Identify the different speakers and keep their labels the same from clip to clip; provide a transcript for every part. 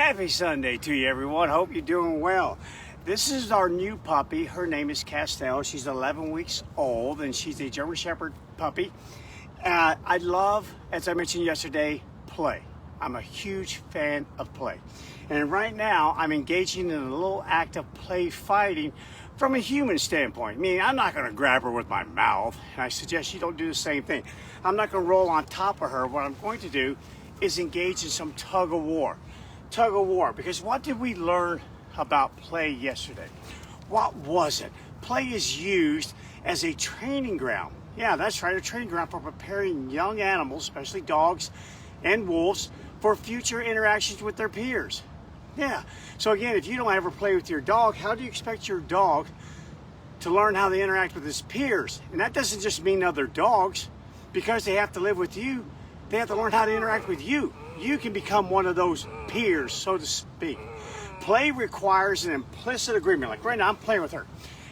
Speaker 1: Happy Sunday to you, everyone. Hope you're doing well. This is our new puppy. Her name is Castell. She's 11 weeks old, and she's a German Shepherd puppy. I love, as I mentioned yesterday, play. I'm a huge fan of play. And right now, I'm engaging in a little act of play fighting from a human standpoint. Meaning, I'm not going to grab her with my mouth, and I suggest you don't do the same thing. I'm not going to roll on top of her. What I'm going to do is engage in some tug of war. Tug of war, because what did we learn about play yesterday? What was it? Play is used as a training ground. Yeah, that's right, a training ground for preparing young animals, especially dogs and wolves, for future interactions with their peers. Yeah, so again, if you don't ever play with your dog, how do you expect your dog to learn how they interact with his peers? And that doesn't just mean other dogs. Because they have to live with you, they have to learn how to interact with you. You can become one of those peers, so to speak. Play requires an implicit agreement. Like right now, I'm playing with her.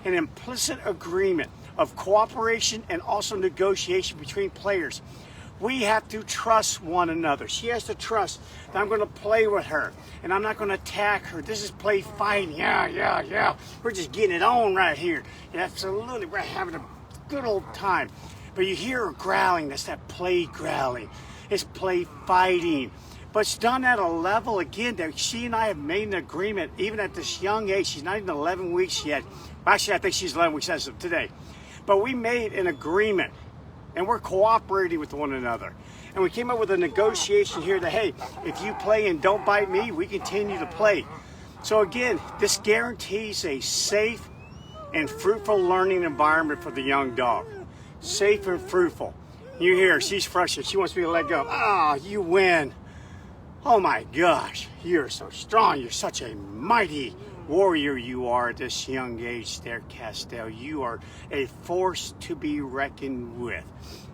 Speaker 1: An implicit agreement of cooperation and also negotiation between players. We have to trust one another. She has to trust that I'm going to play with her and I'm not going to attack her. This is play fighting. Yeah. We're just getting it on right here. Absolutely. We're having a good old time. But you hear her growling. That's that play growling. It's play fighting. But it's done at a level, again, that she and I have made an agreement, even at this young age. She's not even 11 weeks yet. Actually, I think she's 11 weeks as of today. But we made an agreement, and we're cooperating with one another. And we came up with a negotiation here that, hey, if you play and don't bite me, we continue to play. So again, this guarantees a safe and fruitful learning environment for the young dog. Safe and fruitful. You hear her, she's frustrated. She wants me to let go. Ah, you win. Oh my gosh, you're so strong. You're such a mighty warrior you are at this young age there, Castell. You are a force to be reckoned with.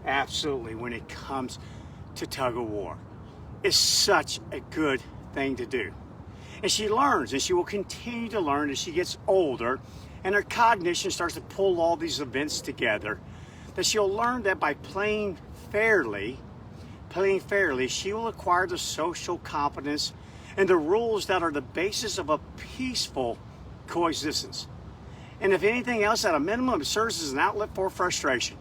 Speaker 1: Absolutely, when it comes to tug of war. It's such a good thing to do. And she learns, and she will continue to learn as she gets older, and her cognition starts to pull all these events together, that she'll learn that by playing fairly, she will acquire the social competence and the rules that are the basis of a peaceful coexistence. And if anything else, at a minimum, it serves as an outlet for frustration.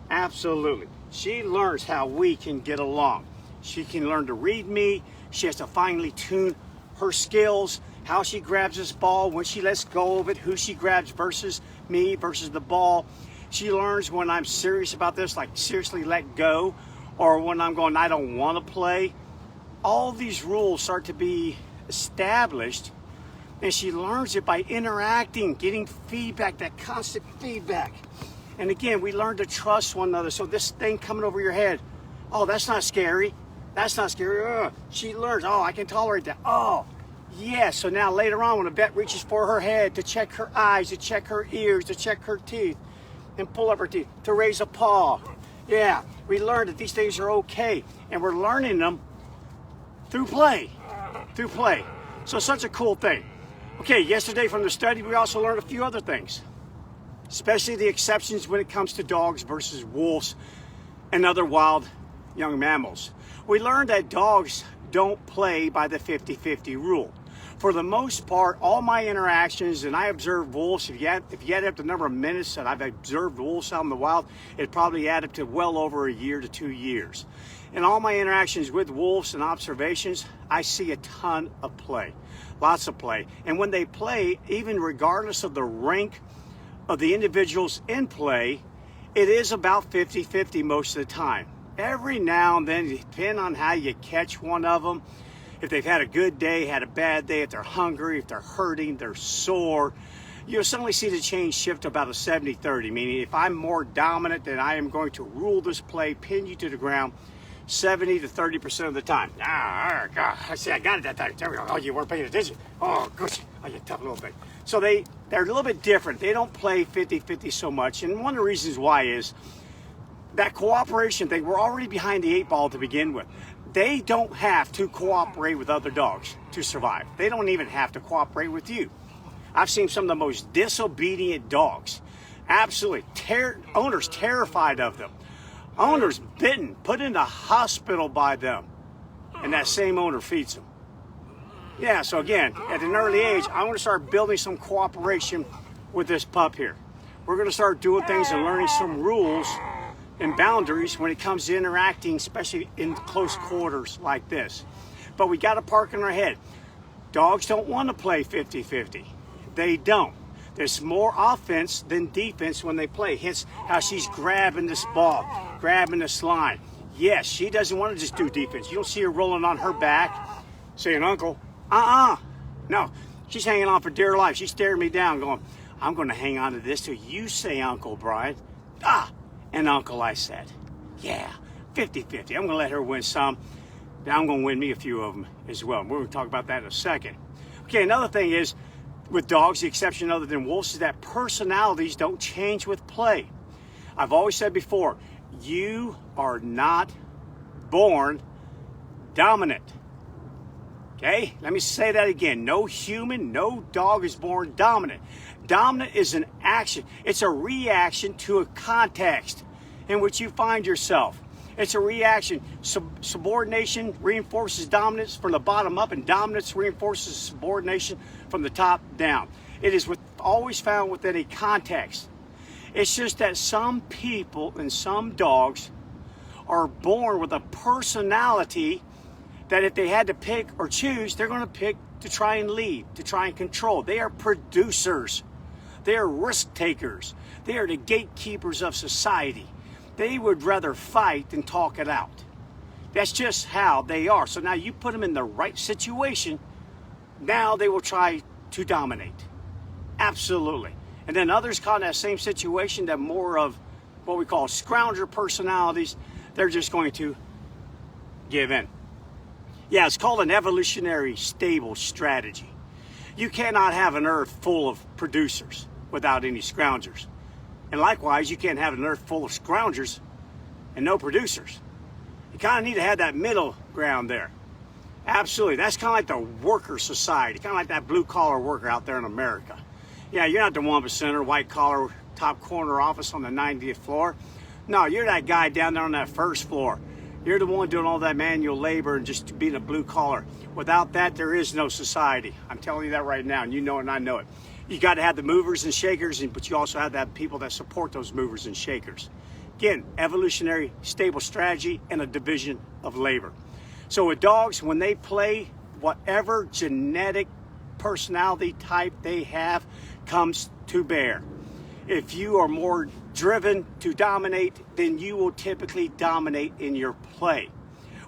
Speaker 1: Absolutely. She learns how we can get along. She can learn to read me. She has to finely tune her skills, how she grabs this ball, when she lets go of it, who she grabs versus me versus the ball. She learns when I'm serious about this, like seriously let go, or when I'm going, I don't want to play. All these rules start to be established, and she learns it by interacting, getting feedback, that constant feedback. And again, we learn to trust one another. So this thing coming over your head, oh, that's not scary. That's not scary. She learns, oh, I can tolerate that. Oh, yeah. So now later on, when a vet reaches for her head to check her eyes, to check her ears, to check her teeth, and pull up her teeth, to raise a paw. Yeah, we learn that these things are okay, and we're learning them through play. So such a cool thing. Okay, yesterday from the study, we also learned a few other things, especially the exceptions when it comes to dogs versus wolves and other wild young mammals. We learned that dogs don't play by the 50-50 rule. For the most part, all my interactions, and I observe wolves, if you add up the number of minutes that I've observed wolves out in the wild, it probably add up to well over a year to 2 years. In all my interactions with wolves and observations, I see a ton of play, lots of play. And when they play, even regardless of the rank of the individuals in play, it is about 50-50 most of the time. Every now and then, depending on how you catch one of them, if they've had a good day, had a bad day, if they're hungry, if they're hurting, they're sore, you'll suddenly see the change shift to about a 70-30, meaning if I'm more dominant, then I am going to rule this play, pin you to the ground 70 to 30% of the time. God, I see, I got it that time. There we go. Oh, you weren't paying attention. Oh, gosh. Oh, you tough little thing. So they're a little bit different. They don't play 50-50 so much. And one of the reasons why is that cooperation thing, we're already behind the 8 ball to begin with. They don't have to cooperate with other dogs to survive. They don't even have to cooperate with you. I've seen some of the most disobedient dogs. Absolutely. Owners terrified of them. Owners bitten, put in the hospital by them. And that same owner feeds them. Yeah, so again, at an early age, I want to start building some cooperation with this pup here. We're going to start doing things and learning some rules and boundaries when it comes to interacting, especially in close quarters like this. But we got to park in our head. Dogs don't want to play 50-50. They don't. There's more offense than defense when they play. Hence how she's grabbing this ball, grabbing this line. Yes, she doesn't want to just do defense. You don't see her rolling on her back saying, "Uncle, no, she's hanging on for dear life. She's staring me down going, I'm going to hang on to this till you say Uncle, Bryan. And Uncle, I said. Yeah, 50-50. I'm going to let her win some. Then I'm going to win me a few of them as well. We're going to talk about that in a second. Okay, another thing is, with dogs, the exception other than wolves, is that personalities don't change with play. I've always said before, you are not born dominant. Okay, let me say that again. No human, no dog is born dominant. Dominant is an action. It's a reaction to a context in which you find yourself. It's a reaction. Subordination reinforces dominance from the bottom up, and dominance reinforces subordination from the top down. It is always found within a context. It's just that some people and some dogs are born with a personality that if they had to pick or choose, they're going to pick to try and lead, to try and control. They are producers. They are risk takers. They are the gatekeepers of society. They would rather fight than talk it out. That's just how they are. So now you put them in the right situation, now they will try to dominate. Absolutely. And then others caught in that same situation, that more of what we call scrounger personalities, they're just going to give in. Yeah, it's called an evolutionary stable strategy. You cannot have an earth full of producers without any scroungers. And likewise, you can't have an earth full of scroungers and no producers. You kind of need to have that middle ground there. Absolutely. That's kind of like the worker society, kind of like that blue-collar worker out there in America. Yeah, you're not the 1%er, white-collar, top corner office on the 90th floor. No, you're that guy down there on that first floor. You're the one doing all that manual labor and just being a blue collar. Without that, there is no society. I'm telling you that right now, and you know it and I know it. You got to have the movers and shakers, but you also have to have people that support those movers and shakers. Again, evolutionary stable strategy and a division of labor. So with dogs, when they play, whatever genetic personality type they have comes to bear. If you are more driven to dominate, then you will typically dominate in your play,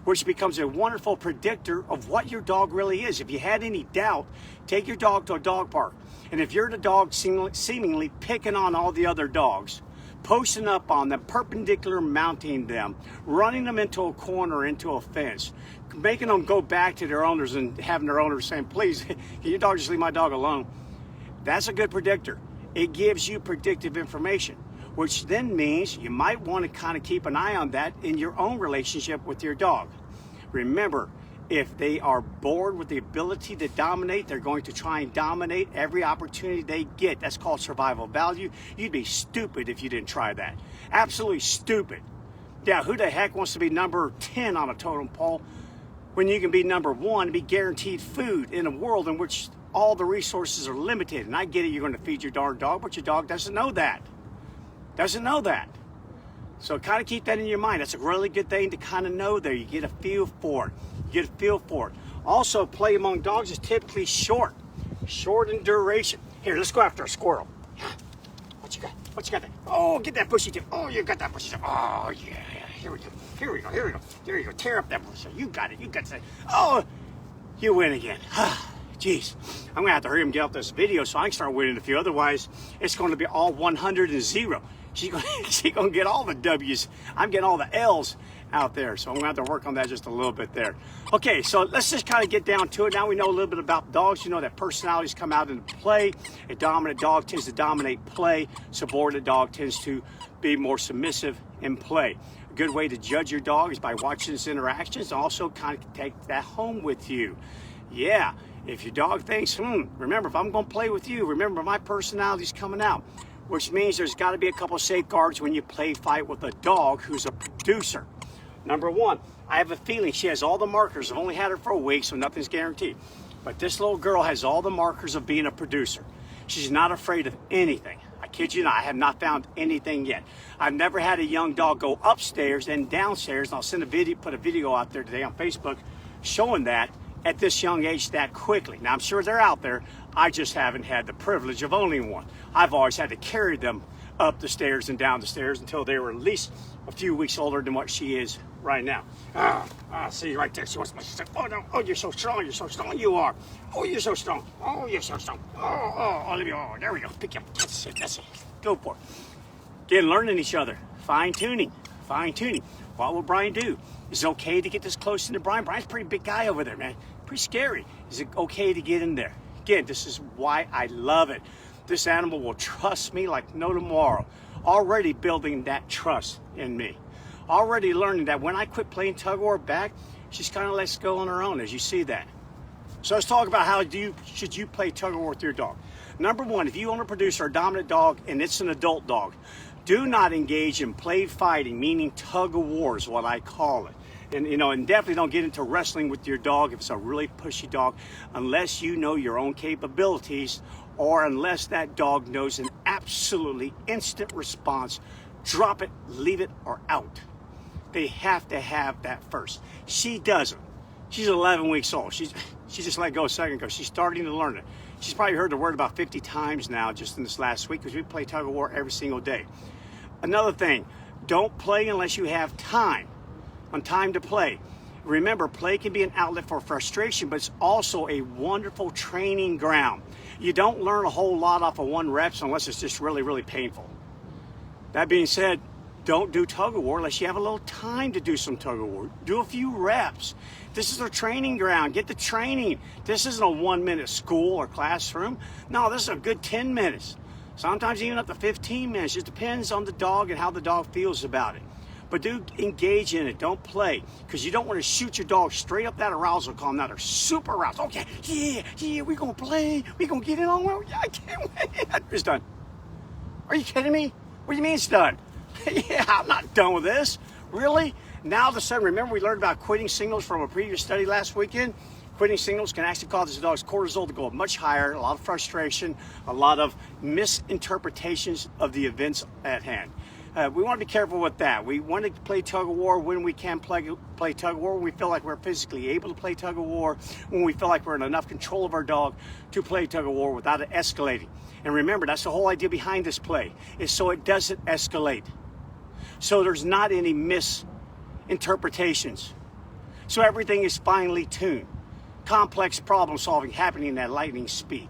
Speaker 1: which becomes a wonderful predictor of what your dog really is. If you had any doubt, take your dog to a dog park. And if you're the dog seemingly picking on all the other dogs, posting up on them, perpendicular mounting them, running them into a corner, into a fence, making them go back to their owners and having their owners saying, please, can your dog just leave my dog alone? That's a good predictor. It gives you predictive information, which then means you might want to kind of keep an eye on that in your own relationship with your dog. Remember, if they are bored with the ability to dominate, they're going to try and dominate every opportunity they get. That's called survival value. You'd be stupid if you didn't try that. Absolutely stupid. Yeah, who the heck wants to be number 10 on a totem pole when you can be number 1 and be guaranteed food in a world in which all the resources are limited? And I get it, you're going to feed your darn dog, but your dog doesn't know that. Doesn't know that. So kind of keep that in your mind. That's a really good thing to kind of know there. You get a feel for it. You get a feel for it. Also, play among dogs is typically short in duration. Here, let's go after a squirrel. What you got? What you got there? Oh, get that bushy tip. Oh, you got that bushy tip. Oh, yeah. Here we go. Here we go. Here we go. There you go. Tear up that bush. You got it. You got that. Oh, you win again. Jeez, I'm gonna have to hurry and get off this video so I can start winning a few. Otherwise, it's going to be all 100 and 0. She's gonna get all the W's. I'm getting all the L's out there. So I'm gonna have to work on that just a little bit there. Okay, so let's just kind of get down to it. Now we know a little bit about dogs. You know that personalities come out into play. A dominant dog tends to dominate play. Subordinate dog tends to be more submissive in play. A good way to judge your dog is by watching his interactions. Also kind of take that home with you. Yeah. If your dog thinks, remember, if I'm going to play with you, remember my personality's coming out, which means there's got to be a couple of safeguards when you play fight with a dog who's a producer. Number 1, I have a feeling she has all the markers. I've only had her for a week, so nothing's guaranteed. But this little girl has all the markers of being a producer. She's not afraid of anything. I kid you not, I have not found anything yet. I've never had a young dog go upstairs and downstairs, and I'll send a video, put a video out there today on Facebook showing that at this young age that quickly. Now I'm sure they're out there, I just haven't had the privilege of owning one. I've always had to carry them up the stairs and down the stairs until they were at least a few weeks older than what she is right now. See right there, she wants my sister. Oh no, oh you're so strong, you are. Oh, you're so strong, oh you're so strong. Oh, there we go, pick you up, that's it, go for it. Again, learning each other, fine tuning. What will Bryan do? Is it okay to get this close into Bryan? Bryan's a pretty big guy over there, man, pretty scary. Is it okay to get in there? Again, this is why I love it. This animal will trust me like no tomorrow. Already building that trust in me. Already learning that when I quit playing tug of war back, she's kind of lets go on her own, as you see that. So let's talk about how should you play tug of war with your dog. Number one, if you own a producer or a dominant dog and it's an adult dog, do not engage in play fighting, meaning tug of war is what I call it. And definitely don't get into wrestling with your dog if it's a really pushy dog, unless you know your own capabilities, or unless that dog knows an absolutely instant response. Drop it, leave it, or out. They have to have that first. She doesn't. She's 11 weeks old. She just let go a second ago. She's starting to learn it. She's probably heard the word about 50 times now just in this last week, because we play tug of war every single day. Another thing, don't play unless you have time to play. Remember, play can be an outlet for frustration, but it's also a wonderful training ground. You don't learn a whole lot off of one reps unless it's just really, really painful. That being said, don't do tug of war unless you have a little time to do some tug of war. Do a few reps. This is a training ground. Get the training. This isn't a 1-minute school or classroom. No, this is a good 10 minutes. Sometimes even up to 15 minutes. It depends on the dog and how the dog feels about it. But do engage in it. Don't play, because you don't want to shoot your dog straight up that arousal column. Now they're super aroused. Okay, yeah, we're going to play. We're going to get it on. Well, yeah, I can't wait. It's done. Are you kidding me? What do you mean it's done? Yeah, I'm not done with this. Really? Now all of a sudden, remember we learned about quitting signals from a previous study last weekend? Quitting signals can actually cause the dog's cortisol to go up much higher, a lot of frustration, a lot of misinterpretations of the events at hand. We want to be careful with that. We want to play tug of war when we can play tug of war, when we feel like we're physically able to play tug of war, when we feel like we're in enough control of our dog to play tug of war without it escalating. And remember, that's the whole idea behind this play, is so it doesn't escalate. So there's not any misinterpretations. So everything is finely tuned. Complex problem solving happening at lightning speed.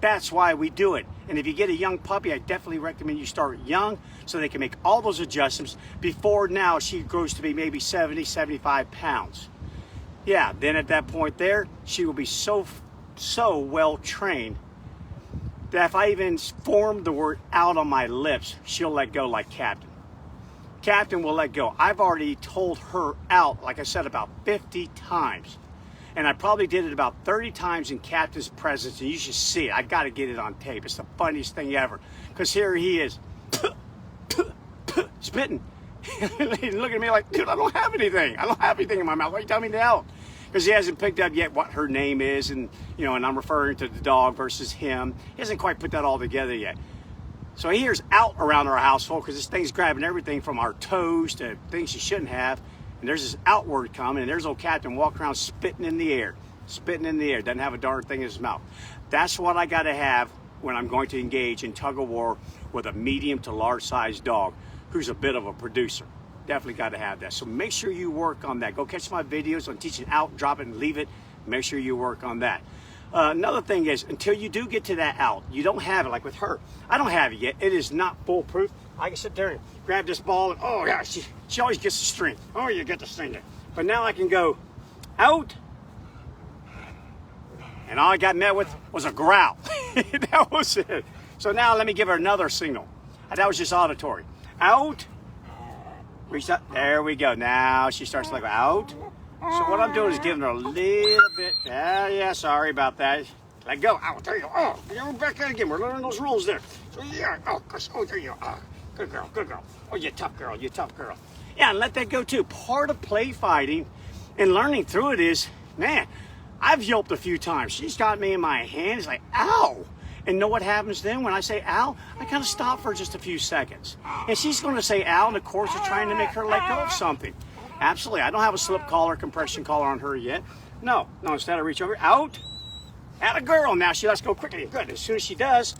Speaker 1: That's why we do it. And if you get a young puppy, I definitely recommend you start young so they can make all those adjustments before now she grows to be maybe 70, 75 pounds. Yeah, then at that point there, she will be so well trained that if I even form the word out on my lips, she'll let go like Captain. Captain will let go. I've already told her out, like I said, about 50 times. And I probably did it about 30 times in Captain's presence, and you should see it. I got to get it on tape. It's the funniest thing ever. Because here he is, spitting. He's looking at me like, dude, I don't have anything. I don't have anything in my mouth. Why are you telling me to out? Because he hasn't picked up yet what her name is, and and I'm referring to the dog versus him. He hasn't quite put that all together yet. So he hears out around our household because this thing's grabbing everything from our toes to things she shouldn't have. And there's this outward coming, and there's old Captain walking around spitting in the air. Doesn't have a darn thing in his mouth. That's what I got to have when I'm going to engage in tug of war with a medium to large sized dog who's a bit of a producer. Definitely got to have that. So make sure you work on that. Go catch my videos on teaching out, drop it, and leave it. Make sure you work on that. Another thing is, until you do get to that out, you don't have it like with her. I don't have it yet. It is not foolproof. I can sit there and grab this ball, and oh yeah, she always gets the string. Oh, you get the string there. But now I can go out, and all I got met with was a growl. That was it. So now let me give her another signal. That was just auditory. Out. Reach up. There we go. Now she starts to like out. So what I'm doing is giving her a little bit. Yeah, sorry about that. Let go. Oh, there you go. Oh, you're back in again. We're learning those rules there. So yeah. Oh, there you are. Good girl, good girl. Oh, you tough girl, you tough girl. Yeah, and let that go too. Part of play fighting and learning through it is, man, I've yelped a few times. She's got me in my hand. It's like, ow. And know what happens then when I say ow? I kind of stop for just a few seconds. And she's going to say ow, and of course it's trying to make her let go of something. Absolutely. I don't have a slip collar, compression collar on her yet. No, instead I reach over, out. Atta girl. Now she lets go quickly. Good. As soon as she does,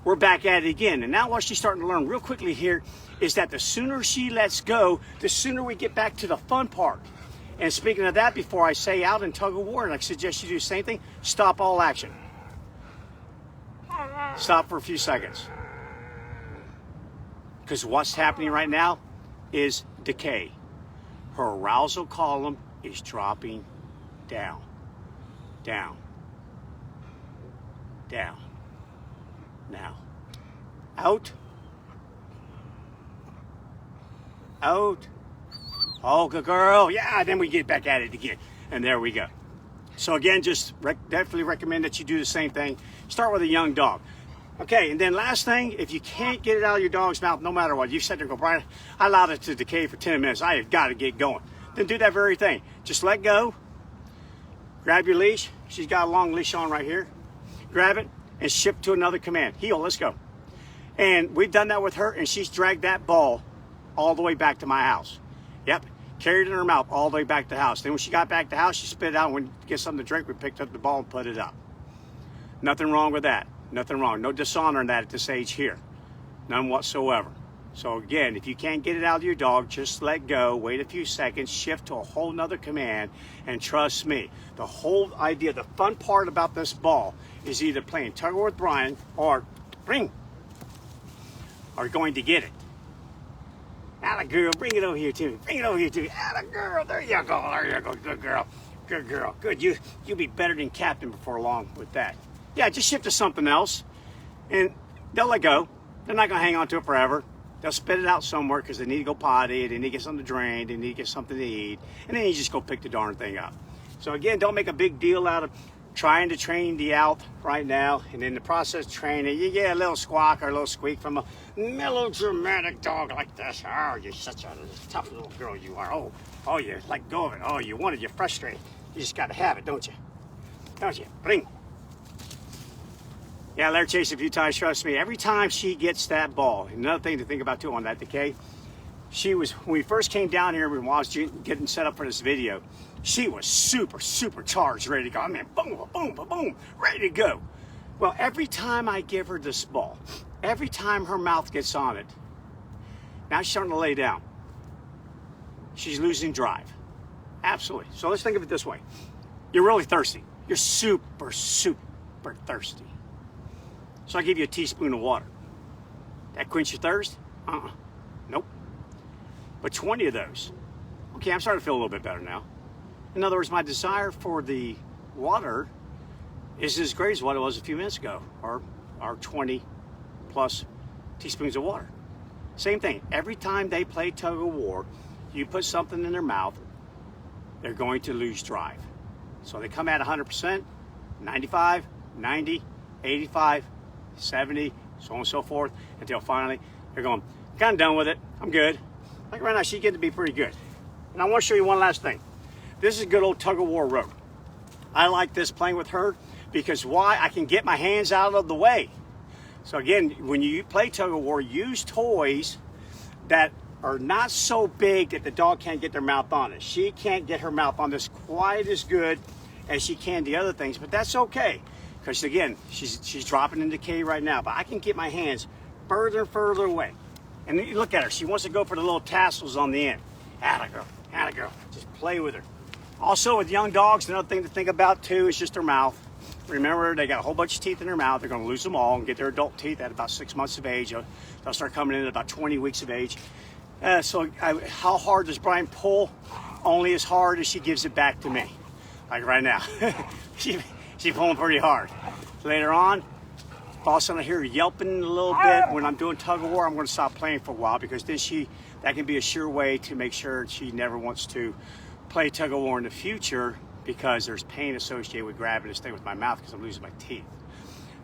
Speaker 1: we're back at it again. And now what she's starting to learn real quickly here is that the sooner she lets go, the sooner we get back to the fun part. And speaking of that, before I say out in tug of war, and I suggest you do the same thing, stop all action. Stop for a few seconds. Because what's happening right now is decay. Her arousal column is dropping down, down, down. Now, out, out. Oh, good girl. Yeah, then we get back at it again. And there we go. So again, just definitely recommend that you do the same thing. Start with a young dog. Okay, and then last thing, if you can't get it out of your dog's mouth, no matter what, you said to go, Bryan, I allowed it to decay for 10 minutes. I have got to get going. Then do that very thing. Just let go. Grab your leash. She's got a long leash on right here. Grab it and shift to another command. Heel, let's go. And we've done that with her, and she's dragged that ball all the way back to my house. Yep, carried it in her mouth all the way back to the house. Then when she got back to the house, she spit it out. And when we get something to drink, we picked up the ball and put it up. Nothing wrong with that. Nothing wrong. No dishonor in that at this age here. None whatsoever. So again, if you can't get it out of your dog, just let go, wait a few seconds, shift to a whole nother command, and trust me, the whole idea, the fun part about this ball is either playing tug of war with Bryan or bring, or going to get it. Atta girl, bring it over here to me. Bring it over here to me. Atta girl, there you go, there you go, good girl. Good girl, good. You'll be better than captain before long with that. Yeah, just shift to something else, and they'll let go. They're not going to hang on to it forever. They'll spit it out somewhere because they need to go potty, they need to get something to drink, they need to get something to eat, and then you just go pick the darn thing up. So again, don't make a big deal out of trying to train the out right now, and in the process of training, you get a little squawk or a little squeak from a melodramatic dog like this. Oh, you're such a tough little girl you are. Oh, you let go of it. Oh, you want it, you're frustrated. You just got to have it, don't you? Don't you? Bring. Yeah, let her chase a few times, trust me. Every time she gets that ball, another thing to think about too on that decay, when we first came down here, when I was getting set up for this video, she was super charged, ready to go. I mean, boom, boom, boom, boom, ready to go. Well, every time I give her this ball, every time her mouth gets on it, now she's starting to lay down. She's losing drive. Absolutely. So let's think of it this way. You're really thirsty. You're super thirsty. So I give you a teaspoon of water. That quench your thirst? Nope. But 20 of those. Okay, I'm starting to feel a little bit better now. In other words, my desire for the water is as great as what it was a few minutes ago, or 20 plus teaspoons of water. Same thing. Every time they play tug of war, you put something in their mouth, they're going to lose drive. So they come at 100%, 95, 90, 85, 70, so on and so forth, until finally they're going, kind of done with it, I'm good. Like right now, she's getting to be pretty good. And I want to show you one last thing. This is good old tug of war rope. I like this playing with her because why? I can get my hands out of the way. So again, when you play tug of war, use toys that are not so big that the dog can't get their mouth on it. She can't get her mouth on this quite as good as she can the other things, but that's okay. Because again, she's dropping in decay right now, but I can get my hands further and further away. And you look at her, she wants to go for the little tassels on the end. Atta girl, just play with her. Also with young dogs, another thing to think about too is just their mouth. Remember, they got a whole bunch of teeth in their mouth. They're going to lose them all and get their adult teeth at about 6 months of age. They'll start coming in at about 20 weeks of age. How hard does Bryan pull? Only as hard as she gives it back to me. Like right now. She's pulling pretty hard. Later on, if all of a sudden I hear her yelping a little bit when I'm doing tug of war, I'm going to stop playing for a while because then that can be a sure way to make sure she never wants to play tug of war in the future because there's pain associated with grabbing this thing with my mouth because I'm losing my teeth.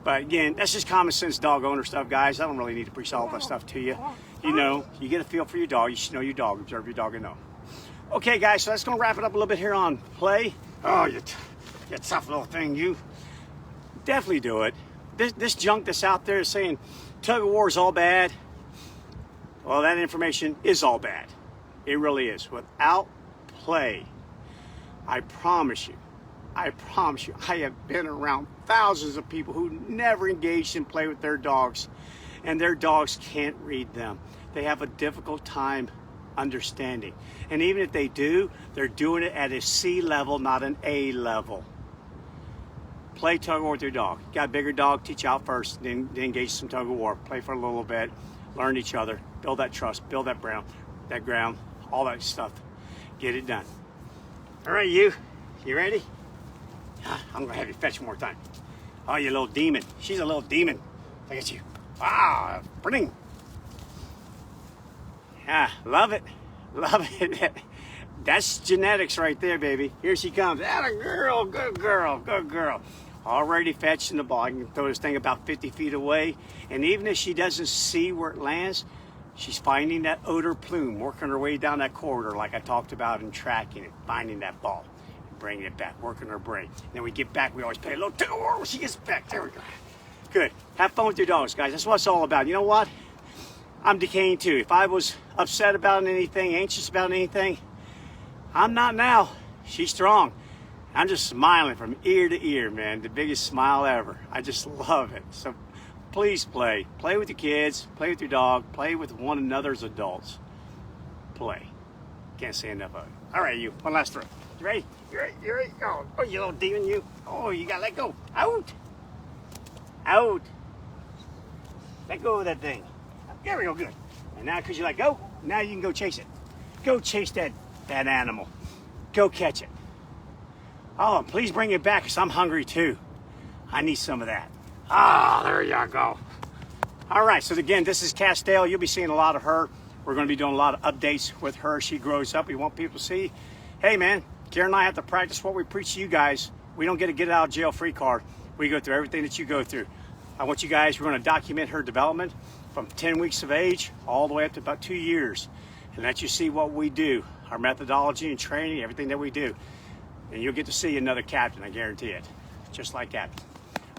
Speaker 1: But again, that's just common sense dog owner stuff, guys. I don't really need to preach all that stuff to you. You know, you get a feel for your dog. You should know your dog, observe your dog and know. Okay, guys, so that's going to wrap it up a little bit here on play. Oh, You tough little thing, you. Definitely do it. This junk that's out there saying tug of war is all bad, well, that information is all bad. It really is. Without play, I promise you, I have been around thousands of people who never engaged in play with their dogs, and their dogs can't read them. They have a difficult time understanding. And even if they do, they're doing it at a C level, not an A level. Play tug of war with your dog. Got a bigger dog, teach out first, then engage some tug of war. Play for a little bit, learn each other, build that trust, build that ground, all that stuff. Get it done. All right, you ready? I'm gonna have you fetch one more time. Oh, you little demon. She's a little demon. Look at you. Wow, bring. Yeah, love it. Love it. That's genetics right there, baby. Here she comes. Atta girl, good girl, good girl. Already fetching the ball. I can throw this thing about 50 feet away. And even if she doesn't see where it lands, she's finding that odor plume, working her way down that corridor like I talked about and tracking it, finding that ball, and bringing it back, working her brain. Then we get back, we always play a little tug of war when she gets back. There we go. Good. Have fun with your dogs, guys. That's what it's all about. You know what? I'm decaying too. If I was upset about anything, anxious about anything, I'm not now. She's strong. I'm just smiling from ear to ear, man. The biggest smile ever. I just love it. So please play. Play with your kids. Play with your dog. Play with one another as adults. Play. Can't say enough of it. All right, you. One last throw. You ready? You ready? You ready? Oh, you little demon, you. Oh, you got to let go. Out. Out. Let go of that thing. There we go. Good. And now because you let go, now you can go chase it. Go chase that animal. Go catch it. Oh, and please bring it back because I'm hungry too. I need some of that. Ah, there you go. All right, so again, this is Castell. You'll be seeing a lot of her. We're going to be doing a lot of updates with her as she grows up. We want people to see, hey man, Karen and I have to practice what we preach to you guys. We don't get a get out of jail free card. We go through everything that you go through. I want you guys, we're going to document her development from 10 weeks of age all the way up to about 2 years. And let you see what we do, our methodology and training, everything that we do. And you'll get to see another captain, I guarantee it. Just like that.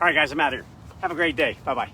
Speaker 1: All right, guys, I'm out of here. Have a great day. Bye-bye.